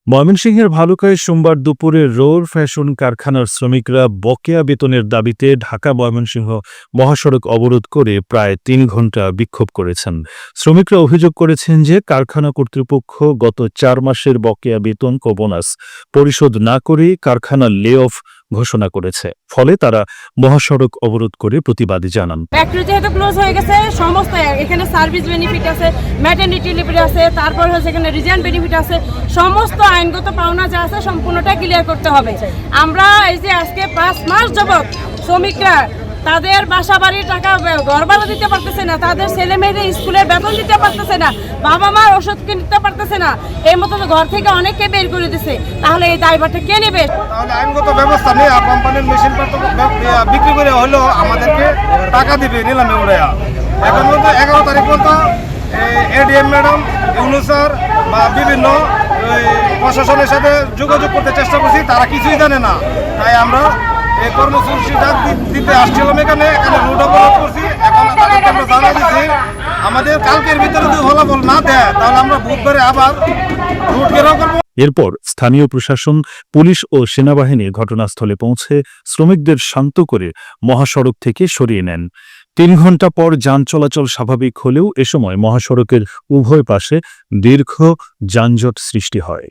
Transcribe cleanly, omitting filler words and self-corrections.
ময়মনসিংহের ভালুকায় সোমবার দুপুরে রোর ফ্যাশন কারখানার শ্রমিকরা বকেয়া বেতনের দাবিতে ঢাকা ময়মনসিংহ মহাসড়ক অবরোধ করে প্রায় ৩ ঘণ্টা বিক্ষোভ করেছেন। শ্রমিকরা অভিযোগ করেছেন যে কারখানা কর্তৃপক্ষ গত ৪ মাসের বকেয়া বেতন ও বোনাস পরিশোধ না করেই কারখানা লে অফ ঘোষণা করেছে। ফলে তারা মহাসড়ক অবরোধ করে প্রতিবাদ জানান। ফ্যাক্টরি যেহেতু ক্লোজ হয়ে গেছে, সমস্ত এখানে সার্ভিস বেনিফিট আছে, ম্যাটারনিটি লিভ আছে, তারপর হচ্ছে এখানে রিজাইন বেনিফিট আছে, সমস্ত আইনগত পাওনা যা আছে সম্পূর্ণটা ক্লিয়ার করতে হবে। আমরা এই যে আজকে 5 মাস যাবত শ্রমিকরা তাদের বাসা বাড়ির টাকা ঘর ভাড়া দিতে পারতেছে না, তাদের ছেলে মেয়েদের স্কুলের বেতন দিতে পারতেছে না, বাবা মার ওষুধ কিনতে পারতেছে না, এই মতো ঘর থেকে অনেককে বের করে দিছে। তাহলে এই দায়ভারটা কে নেবে? তাহলে আইনগত ব্যবস্থা নেই, কোম্পানির মেশিন বিক্রি করে হলেও আমাদেরকে টাকা দিবে নিলামে উড়াইয়া। এখন পর্যন্ত 11 তারিখ পর্যন্ত এডিএম ম্যাডাম, ইউনুস স্যার বা বিভিন্ন প্রশাসনের সাথে যোগাযোগ করতে চেষ্টা করছি, তারা কিছুই জানে না। তাই আমরা এই কর্মসূচি দিতে আসছিলাম, এখানে রুট অবরোধ করছি। এখন তাদেরকে আমরা জানা দিচ্ছি আমাদের কালকের ভিতরে যদি ফলাফল না দেয় তাহলে আমরা বুধবারে আবার রুট ঘেরাও করবো। এরপর স্থানীয় প্রশাসন, পুলিশ ও সেনাবাহিনী ঘটনাস্থলে পৌঁছে শ্রমিকদের শান্ত করে মহাসড়ক থেকে সরিয়ে নেন। ৩ ঘণ্টা পর যান চলাচল স্বাভাবিক হলেও এ সময় মহাসড়কের উভয় পাশে দীর্ঘ যানজট সৃষ্টি হয়।